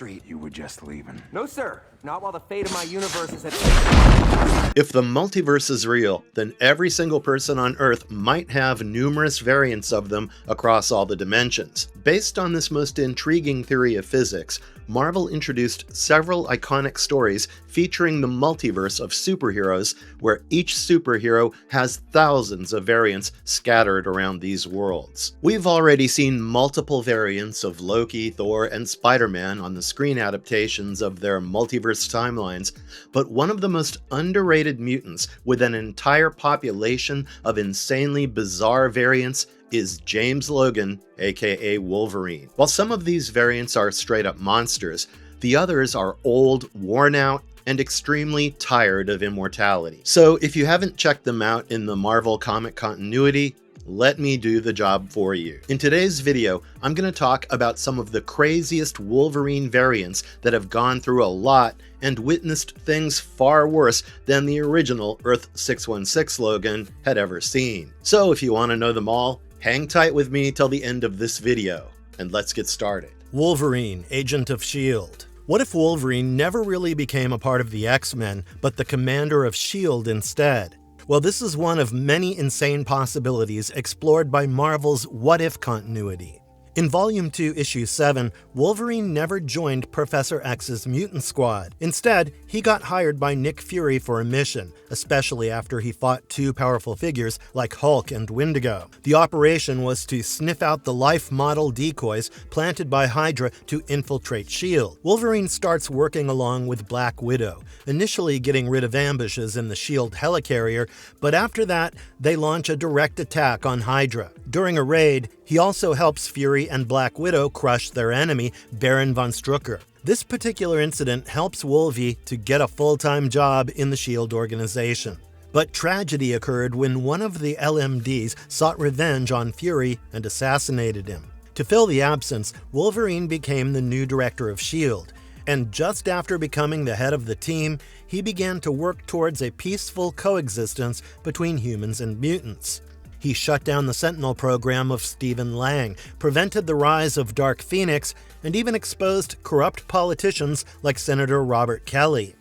street you were just leaving. No, sir. Not while the fate of my universe is at stake. If the multiverse is real, then every single person on Earth might have numerous variants of them across all the dimensions. Based on this most intriguing theory of physics, Marvel introduced several iconic stories featuring the multiverse of superheroes, where each superhero has thousands of variants scattered around these worlds. We've already seen multiple variants of Loki, Thor, and Spider-Man on the screen adaptations of their multiverse timelines, but one of the most underrated mutants with an entire population of insanely bizarre variants is James Logan, aka Wolverine. While some of these variants are straight up monsters, the others are old, worn out, and extremely tired of immortality. So if you haven't checked them out in the Marvel comic continuity, let me do the job for you. In today's video, I'm going to talk about some of the craziest Wolverine variants that have gone through a lot and witnessed things far worse than the original Earth 616 Logan had ever seen. So if you want to know them all, hang tight with me till the end of this video, and let's get started. Wolverine, Agent of S.H.I.E.L.D. What if Wolverine never really became a part of the X-Men, but the commander of S.H.I.E.L.D. instead? Well, this is one of many insane possibilities explored by Marvel's What If continuity. In Volume 2, Issue 7, Wolverine never joined Professor X's mutant squad. Instead, he got hired by Nick Fury for a mission, especially after he fought two powerful figures like Hulk and Wendigo. The operation was to sniff out the life model decoys planted by Hydra to infiltrate S.H.I.E.L.D. Wolverine starts working along with Black Widow, initially getting rid of ambushes in the S.H.I.E.L.D. helicarrier, but after that, they launch a direct attack on Hydra. During a raid, he also helps Fury and Black Widow crush their enemy, Baron von Strucker. This particular incident helps Wolvie to get a full-time job in the S.H.I.E.L.D. organization. But tragedy occurred when one of the LMDs sought revenge on Fury and assassinated him. To fill the absence, Wolverine became the new director of S.H.I.E.L.D., and just after becoming the head of the team, he began to work towards a peaceful coexistence between humans and mutants. He shut down the Sentinel program of Stephen Lang, prevented the rise of Dark Phoenix, and even exposed corrupt politicians like Senator Robert Kelly.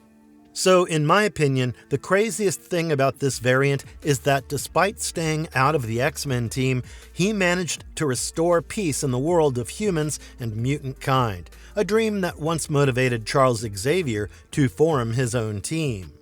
So, in my opinion, the craziest thing about this variant is that despite staying out of the X-Men team, he managed to restore peace in the world of humans and mutant kind, a dream that once motivated Charles Xavier to form his own team.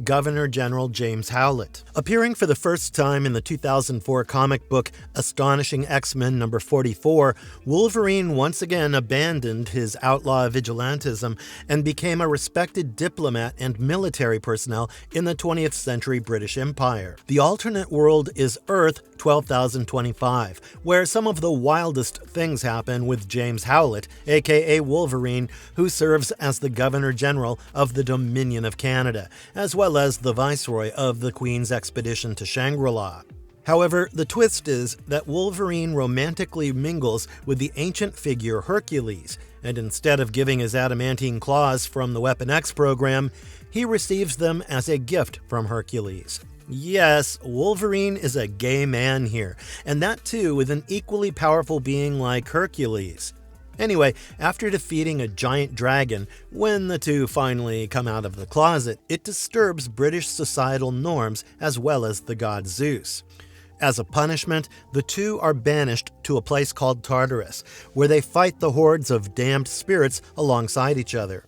Governor General James Howlett. Appearing for the first time in the 2004 comic book Astonishing X-Men number 44, Wolverine once again abandoned his outlaw vigilantism and became a respected diplomat and military personnel in the 20th century British Empire. The alternate world is Earth 12,025, where some of the wildest things happen with James Howlett, aka Wolverine, who serves as the Governor General of the Dominion of Canada, as well as the Viceroy of the Queen's Expedition to Shangri-La. However, the twist is that Wolverine romantically mingles with the ancient figure Hercules, and instead of giving his adamantine claws from the Weapon X program, he receives them as a gift from Hercules. Yes, Wolverine is a gay man here, and that too with an equally powerful being like Hercules. Anyway, after defeating a giant dragon, when the two finally come out of the closet, it disturbs British societal norms as well as the god Zeus. As a punishment, the two are banished to a place called Tartarus, where they fight the hordes of damned spirits alongside each other.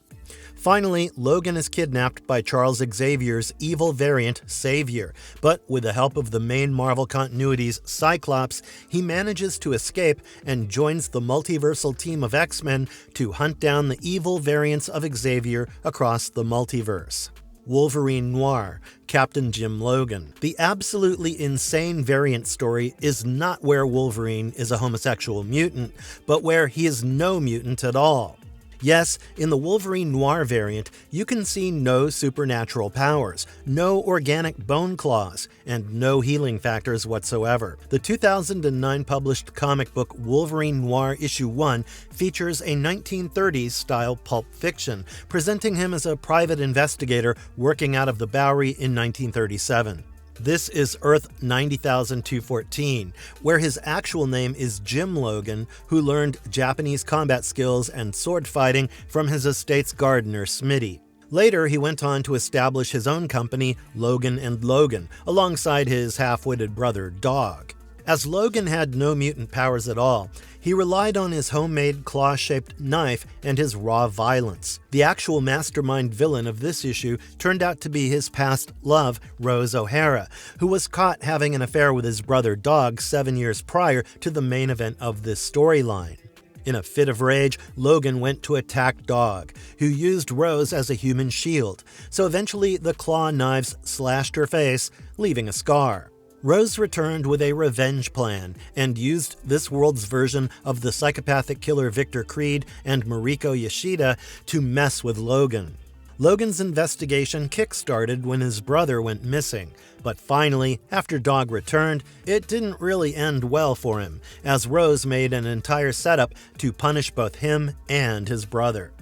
Finally, Logan is kidnapped by Charles Xavier's evil variant, Savior, but with the help of the main Marvel continuity's Cyclops, he manages to escape and joins the multiversal team of X-Men to hunt down the evil variants of Xavier across the multiverse. Wolverine Noir, Captain Jim Logan. The absolutely insane variant story is not where Wolverine is a homosexual mutant, but where he is no mutant at all. Yes, in the Wolverine Noir variant, you can see no supernatural powers, no organic bone claws, and no healing factors whatsoever. The 2009 published comic book Wolverine Noir Issue 1 features a 1930s-style pulp fiction, presenting him as a private investigator working out of the Bowery in 1937. This is Earth 90,214, where his actual name is Jim Logan, who learned Japanese combat skills and sword fighting from his estate's gardener, Smitty. Later, he went on to establish his own company, Logan and Logan, alongside his half-witted brother, Dog. As Logan had no mutant powers at all, he relied on his homemade claw-shaped knife and his raw violence. The actual mastermind villain of this issue turned out to be his past love, Rose O'Hara, who was caught having an affair with his brother Dog 7 years prior to the main event of this storyline. In a fit of rage, Logan went to attack Dog, who used Rose as a human shield, so eventually the claw knives slashed her face, leaving a scar. Rose returned with a revenge plan and used this world's version of the psychopathic killer Victor Creed and Mariko Yoshida to mess with Logan. Logan's investigation kick-started when his brother went missing, but finally, after Dog returned, it didn't really end well for him, as Rose made an entire setup to punish both him and his brother.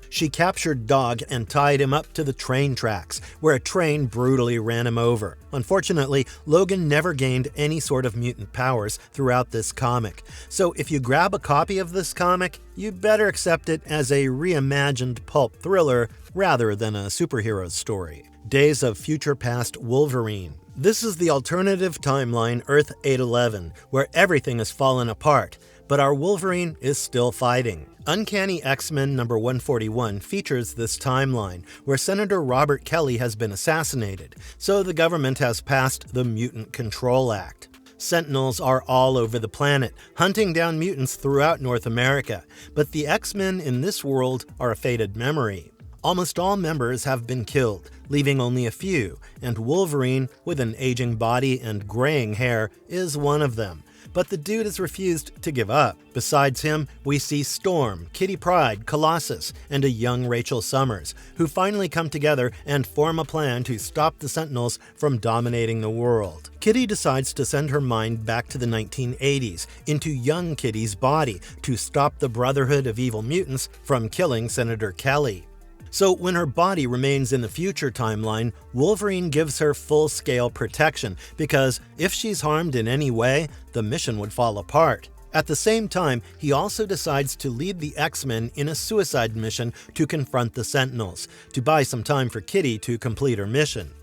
She captured Dog and tied him up to the train tracks, where a train brutally ran him over. Unfortunately, Logan never gained any sort of mutant powers throughout this comic, so if you grab a copy of this comic, you better accept it as a reimagined pulp thriller rather than a superhero story. Days of Future Past Wolverine. This is the alternative timeline Earth 811, where everything has fallen apart, but our Wolverine is still fighting. Uncanny X-Men number 141 features this timeline, where Senator Robert Kelly has been assassinated, so the government has passed the Mutant Control Act. Sentinels are all over the planet, hunting down mutants throughout North America, but the X-Men in this world are a faded memory. Almost all members have been killed, leaving only a few, and Wolverine, with an aging body and graying hair, is one of them. But the dude has refused to give up. Besides him, we see Storm, Kitty Pryde, Colossus, and a young Rachel Summers, who finally come together and form a plan to stop the Sentinels from dominating the world. Kitty decides to send her mind back to the 1980s, into young Kitty's body, to stop the Brotherhood of Evil Mutants from killing Senator Kelly. So when her body remains in the future timeline, Wolverine gives her full-scale protection, because if she's harmed in any way, the mission would fall apart. At the same time, he also decides to lead the X-Men in a suicide mission to confront the Sentinels, to buy some time for Kitty to complete her mission.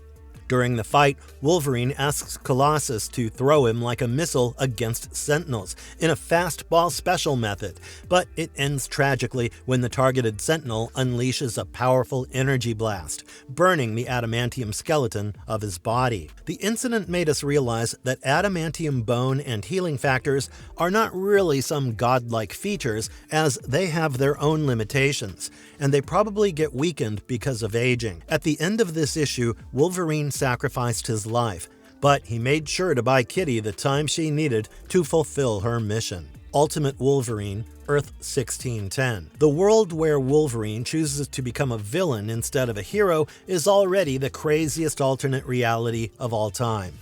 During the fight, Wolverine asks Colossus to throw him like a missile against Sentinels in a fastball special method, but it ends tragically when the targeted Sentinel unleashes a powerful energy blast, burning the adamantium skeleton of his body. The incident made us realize that adamantium bone and healing factors are not really some godlike features, as they have their own limitations, and they probably get weakened because of aging. At the end of this issue, Wolverine sacrificed his life, but he made sure to buy Kitty the time she needed to fulfill her mission. Ultimate Wolverine, Earth 1610. The world where Wolverine chooses to become a villain instead of a hero is already the craziest alternate reality of all time.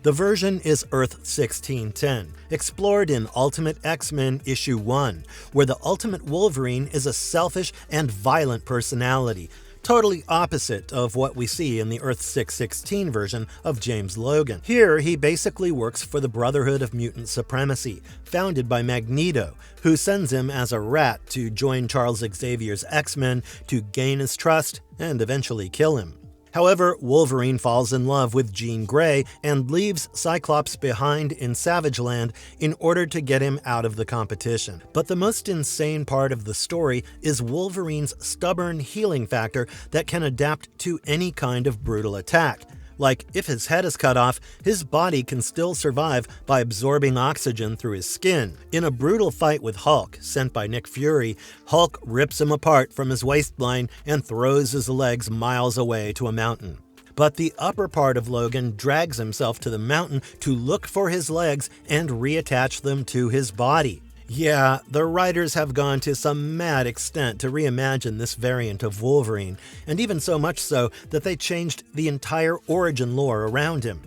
The version is Earth 1610, explored in Ultimate X-Men Issue 1, where the Ultimate Wolverine is a selfish and violent personality, totally opposite of what we see in the Earth 616 version of James Logan. Here, he basically works for the Brotherhood of Mutant Supremacy, founded by Magneto, who sends him as a rat to join Charles Xavier's X-Men to gain his trust and eventually kill him. However, Wolverine falls in love with Jean Grey and leaves Cyclops behind in Savage Land in order to get him out of the competition. But the most insane part of the story is Wolverine's stubborn healing factor that can adapt to any kind of brutal attack. Like, if his head is cut off, his body can still survive by absorbing oxygen through his skin. In a brutal fight with Hulk, sent by Nick Fury, Hulk rips him apart from his waistline and throws his legs miles away to a mountain. But the upper part of Logan drags himself to the mountain to look for his legs and reattach them to his body. Yeah, the writers have gone to some mad extent to reimagine this variant of Wolverine, and even so much so that they changed the entire origin lore around him.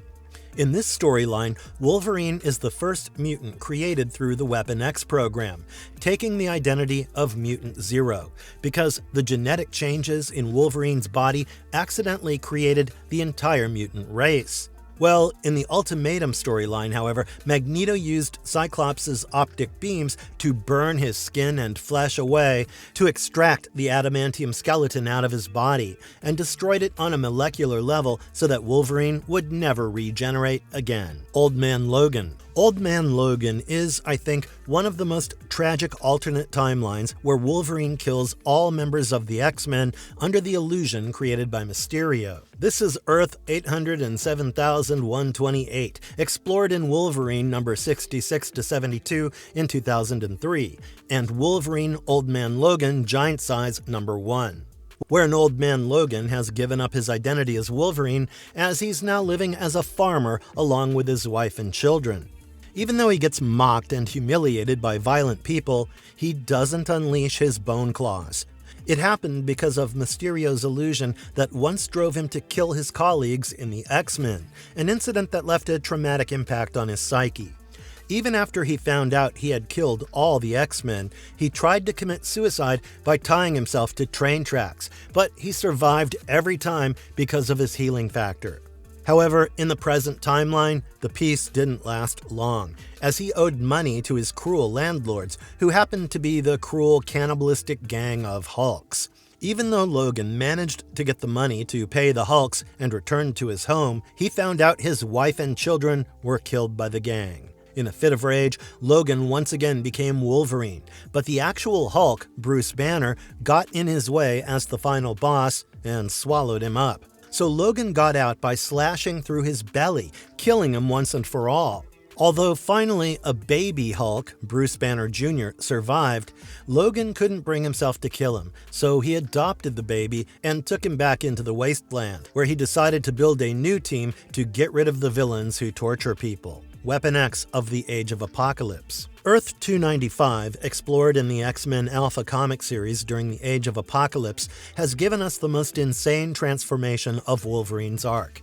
In this storyline, Wolverine is the first mutant created through the Weapon X program, taking the identity of Mutant Zero, because the genetic changes in Wolverine's body accidentally created the entire mutant race. Well, in the Ultimatum storyline, however, Magneto used Cyclops' optic beams to burn his skin and flesh away to extract the adamantium skeleton out of his body, and destroyed it on a molecular level so that Wolverine would never regenerate again. Old Man Logan. Old Man Logan is, I think, one of the most tragic alternate timelines where Wolverine kills all members of the X-Men under the illusion created by Mysterio. This is Earth 807,128, explored in Wolverine number 66-72 in 2003, and Wolverine Old Man Logan Giant Size number 1. Where an Old Man Logan has given up his identity as Wolverine, as he's now living as a farmer along with his wife and children. Even though he gets mocked and humiliated by violent people, he doesn't unleash his bone claws. It happened because of Mysterio's illusion that once drove him to kill his colleagues in the X-Men, an incident that left a traumatic impact on his psyche. Even after he found out he had killed all the X-Men, he tried to commit suicide by tying himself to train tracks, but he survived every time because of his healing factor. However, in the present timeline, the peace didn't last long, as he owed money to his cruel landlords, who happened to be the cruel cannibalistic gang of Hulks. Even though Logan managed to get the money to pay the Hulks and return to his home, he found out his wife and children were killed by the gang. In a fit of rage, Logan once again became Wolverine, but the actual Hulk, Bruce Banner, got in his way as the final boss and swallowed him up. So Logan got out by slashing through his belly, killing him once and for all. Although finally a baby Hulk, Bruce Banner Jr., survived, Logan couldn't bring himself to kill him, so he adopted the baby and took him back into the wasteland, where he decided to build a new team to get rid of the villains who torture people. Weapon X of the Age of Apocalypse. Earth 295, explored in the X-Men Alpha comic series during the Age of Apocalypse, has given us the most insane transformation of Wolverine's arc.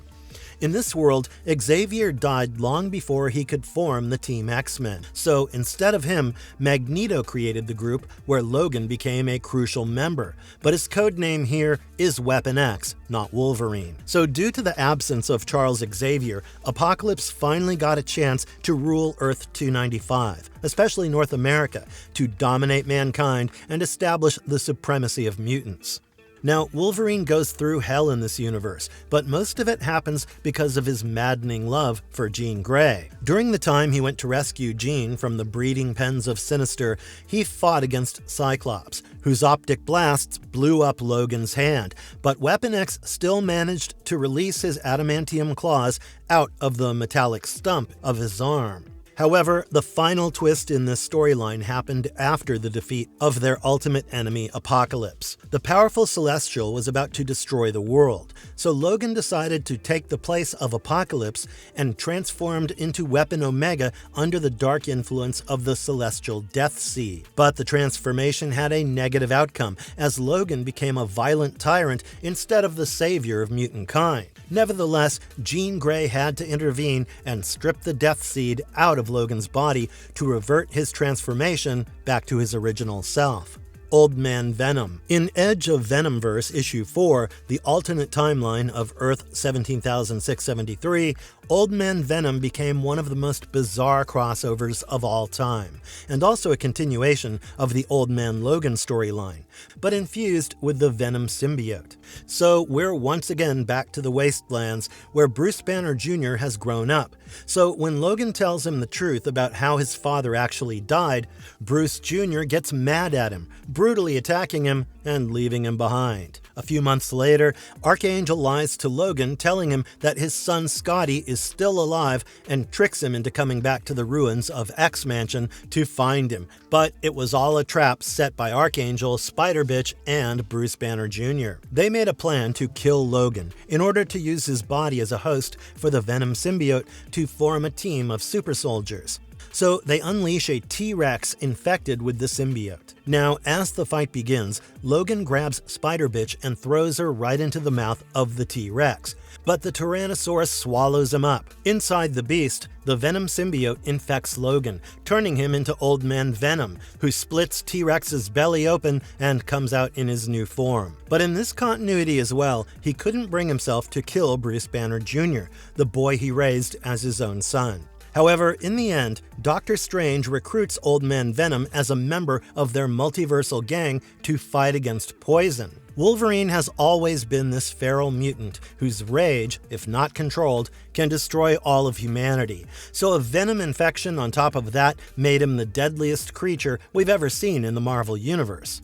In this world, Xavier died long before he could form the Team X-Men, so instead of him, Magneto created the group where Logan became a crucial member, but his codename here is Weapon X, not Wolverine. So due to the absence of Charles Xavier, Apocalypse finally got a chance to rule Earth 295, especially North America, to dominate mankind and establish the supremacy of mutants. Now, Wolverine goes through hell in this universe, but most of it happens because of his maddening love for Jean Grey. During the time he went to rescue Jean from the breeding pens of Sinister, he fought against Cyclops, whose optic blasts blew up Logan's hand, but Weapon X still managed to release his adamantium claws out of the metallic stump of his arm. However, the final twist in this storyline happened after the defeat of their ultimate enemy, Apocalypse. The powerful Celestial was about to destroy the world, so Logan decided to take the place of Apocalypse and transformed into Weapon Omega under the dark influence of the Celestial Death Seed. But the transformation had a negative outcome, as Logan became a violent tyrant instead of the savior of mutant kind. Nevertheless, Jean Grey had to intervene and strip the Death Seed out of Logan's body to revert his transformation back to his original self. Old Man Venom. In Edge of Venomverse issue 4, the alternate timeline of Earth 17,673, Old Man Venom became one of the most bizarre crossovers of all time, and also a continuation of the Old Man Logan storyline, but infused with the Venom symbiote. So we're once again back to the Wastelands, where Bruce Banner Jr. has grown up. So when Logan tells him the truth about how his father actually died, Bruce Jr. gets mad at him, brutally attacking him and leaving him behind. A few months later, Archangel lies to Logan, telling him that his son Scotty is still alive, and tricks him into coming back to the ruins of X Mansion to find him. But it was all a trap set by Archangel, Spider-Bitch, and Bruce Banner Jr. They made a plan to kill Logan in order to use his body as a host for the Venom symbiote to form a team of super soldiers. So they unleash a T-Rex infected with the symbiote. Now, as the fight begins, Logan grabs Spider-Bitch and throws her right into the mouth of the T-Rex. But the Tyrannosaurus swallows him up. Inside the beast, the Venom symbiote infects Logan, turning him into Old Man Venom, who splits T-Rex's belly open and comes out in his new form. But in this continuity as well, he couldn't bring himself to kill Bruce Banner Jr., the boy he raised as his own son. However, in the end, Doctor Strange recruits Old Man Venom as a member of their multiversal gang to fight against Poison. Wolverine has always been this feral mutant whose rage, if not controlled, can destroy all of humanity. So a venom infection on top of that made him the deadliest creature we've ever seen in the Marvel Universe.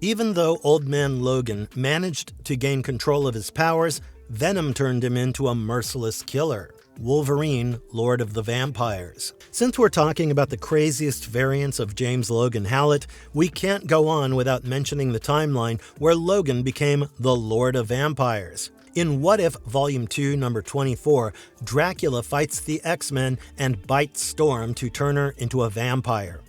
Even though Old Man Logan managed to gain control of his powers, Venom turned him into a merciless killer. Wolverine, Lord of the Vampires. Since we're talking about the craziest variants of James Logan Howlett, we can't go on without mentioning the timeline where Logan became the Lord of Vampires. In What If Volume 2, number 24, Dracula fights the X-Men and bites Storm to turn her into a vampire.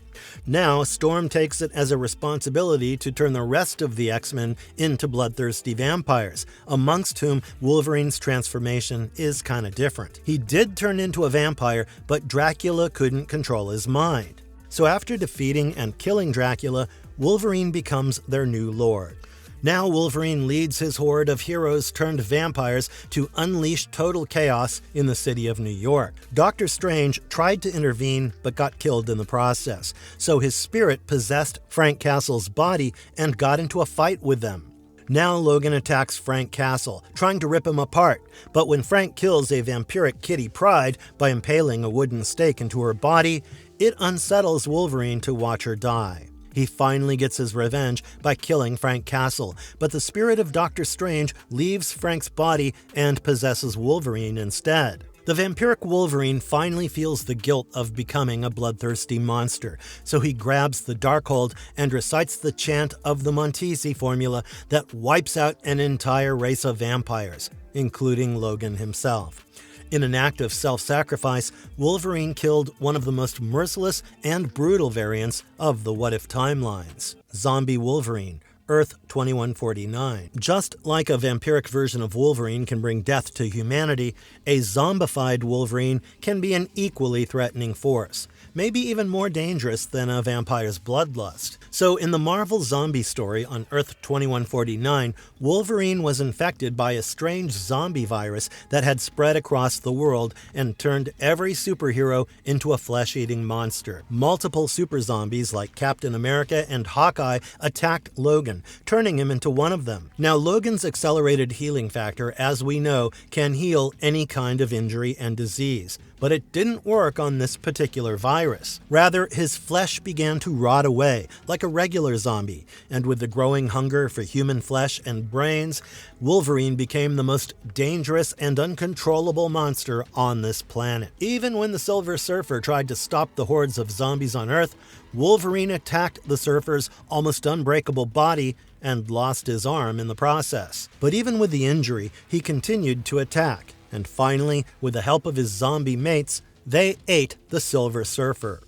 Now, Storm takes it as a responsibility to turn the rest of the X-Men into bloodthirsty vampires, amongst whom Wolverine's transformation is kinda different. He did turn into a vampire, but Dracula couldn't control his mind. So after defeating and killing Dracula, Wolverine becomes their new lord. Now Wolverine leads his horde of heroes turned vampires to unleash total chaos in the city of New York. Doctor Strange tried to intervene but got killed in the process, so his spirit possessed Frank Castle's body and got into a fight with them. Now Logan attacks Frank Castle, trying to rip him apart, but when Frank kills a vampiric Kitty Pryde by impaling a wooden stake into her body, it unsettles Wolverine to watch her die. He finally gets his revenge by killing Frank Castle, but the spirit of Doctor Strange leaves Frank's body and possesses Wolverine instead. The vampiric Wolverine finally feels the guilt of becoming a bloodthirsty monster, so he grabs the Darkhold and recites the chant of the Montesi formula that wipes out an entire race of vampires, including Logan himself. In an act of self-sacrifice, Wolverine killed one of the most merciless and brutal variants of the What If timelines, Zombie Wolverine, Earth 2149. Just like a vampiric version of Wolverine can bring death to humanity, a zombified Wolverine can be an equally threatening force, maybe even more dangerous than a vampire's bloodlust. So in the Marvel zombie story on Earth 2149, Wolverine was infected by a strange zombie virus that had spread across the world and turned every superhero into a flesh-eating monster. Multiple super zombies like Captain America and Hawkeye attacked Logan, turning him into one of them. Now Logan's accelerated healing factor, as we know, can heal any kind of injury and disease. But it didn't work on this particular virus. Rather, his flesh began to rot away, like a regular zombie, and with the growing hunger for human flesh and brains, Wolverine became the most dangerous and uncontrollable monster on this planet. Even when the Silver Surfer tried to stop the hordes of zombies on Earth, Wolverine attacked the Surfer's almost unbreakable body and lost his arm in the process. But even with the injury, he continued to attack. And finally, with the help of his zombie mates, they ate the Silver Surfer.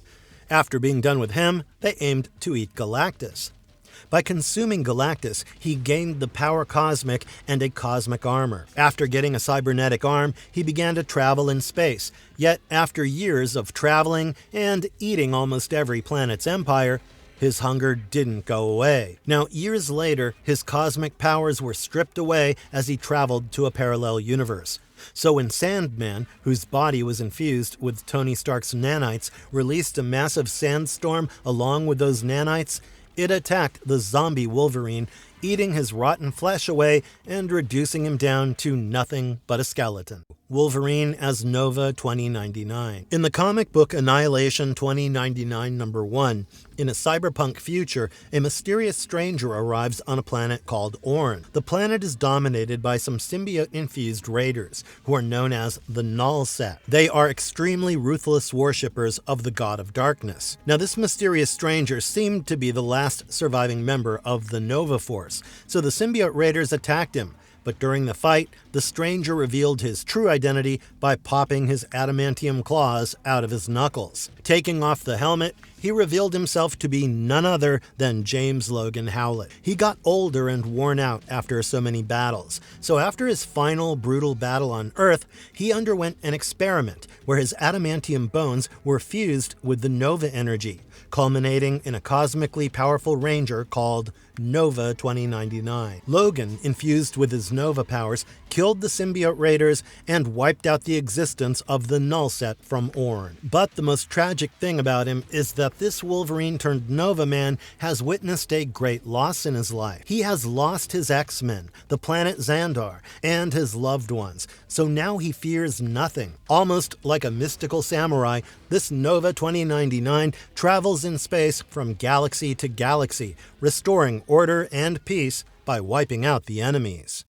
After being done with him, they aimed to eat Galactus. By consuming Galactus, he gained the power cosmic and a cosmic armor. After getting a cybernetic arm, he began to travel in space. Yet, after years of traveling and eating almost every planet's empire, his hunger didn't go away. Now, years later, his cosmic powers were stripped away as he traveled to a parallel universe. So when Sandman, whose body was infused with Tony Stark's nanites, released a massive sandstorm along with those nanites, it attacked the zombie Wolverine, eating his rotten flesh away and reducing him down to nothing but a skeleton. Wolverine as Nova 2099. In the comic book Annihilation 2099 number 1, in a cyberpunk future, a mysterious stranger arrives on a planet called Orn. The planet is dominated by some symbiote-infused raiders, who are known as the Null Set. They are extremely ruthless worshippers of the God of Darkness. Now, this mysterious stranger seemed to be the last surviving member of the Nova Force, so the symbiote raiders attacked him. but during the fight, the stranger revealed his true identity by popping his adamantium claws out of his knuckles. Taking off the helmet, he revealed himself to be none other than James Logan Howlett. He got older and worn out after so many battles, so after his final brutal battle on Earth, he underwent an experiment where his adamantium bones were fused with the Nova energy, culminating in a cosmically powerful ranger called Nova 2099. Logan, infused with his Nova powers, killed the symbiote raiders and wiped out the existence of the Null Set from Orn. But the most tragic thing about him is that this Wolverine turned Nova man has witnessed a great loss in his life. He has lost his X-Men, the planet Xandar, and his loved ones, so now he fears nothing. Almost like a mystical samurai, this Nova 2099 travels in space from galaxy to galaxy, restoring order and peace by wiping out the enemies.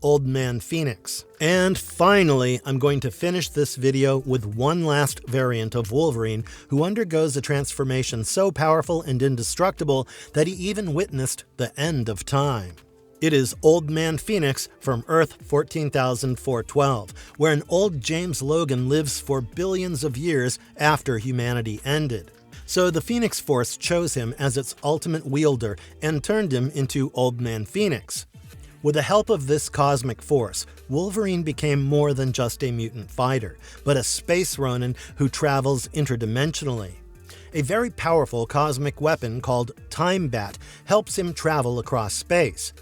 Old Man Phoenix. And finally, I'm going to finish this video with one last variant of Wolverine who undergoes a transformation so powerful and indestructible that he even witnessed the end of time. It is Old Man Phoenix from Earth 14,412, where an old James Logan lives for billions of years after humanity ended. So the Phoenix Force chose him as its ultimate wielder and turned him into Old Man Phoenix. With the help of this cosmic force, Wolverine became more than just a mutant fighter, but a space Ronin who travels interdimensionally. A very powerful cosmic weapon called Time Bat helps him travel across space.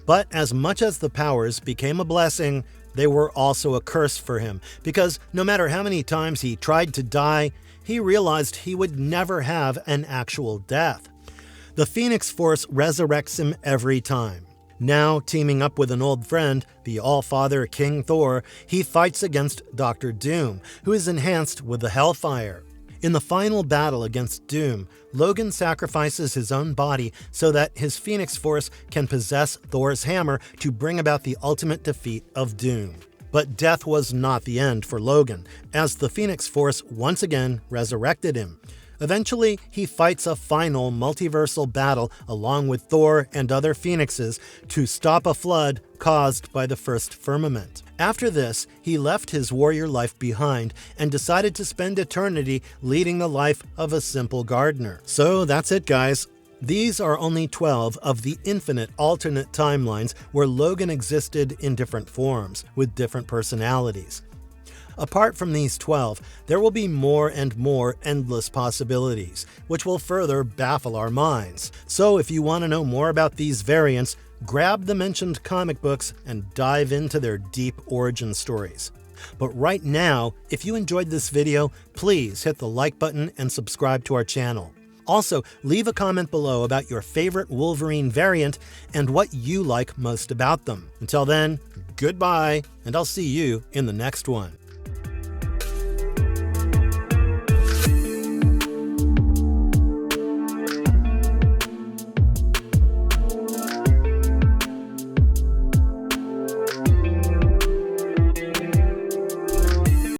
But as much as the powers became a blessing, they were also a curse for him, because no matter how many times he tried to die, he realized he would never have an actual death. The Phoenix Force resurrects him every time. Now, teaming up with an old friend, the All-Father King Thor, he fights against Dr. Doom, who is enhanced with the Hellfire. In the final battle against Doom, Logan sacrifices his own body so that his Phoenix Force can possess Thor's hammer to bring about the ultimate defeat of Doom. But death was not the end for Logan, as the Phoenix Force once again resurrected him. Eventually, he fights a final multiversal battle along with Thor and other Phoenixes to stop a flood caused by the first firmament. After this, he left his warrior life behind and decided to spend eternity leading the life of a simple gardener. So that's it, guys. These are only 12 of the infinite alternate timelines where Logan existed in different forms, with different personalities. Apart from these 12, there will be more and more endless possibilities, which will further baffle our minds. So if you want to know more about these variants, grab the mentioned comic books and dive into their deep origin stories. But right now, if you enjoyed this video, please hit the like button and subscribe to our channel. Also, leave a comment below about your favorite Wolverine variant and what you like most about them. Until then, goodbye, and I'll see you in the next one.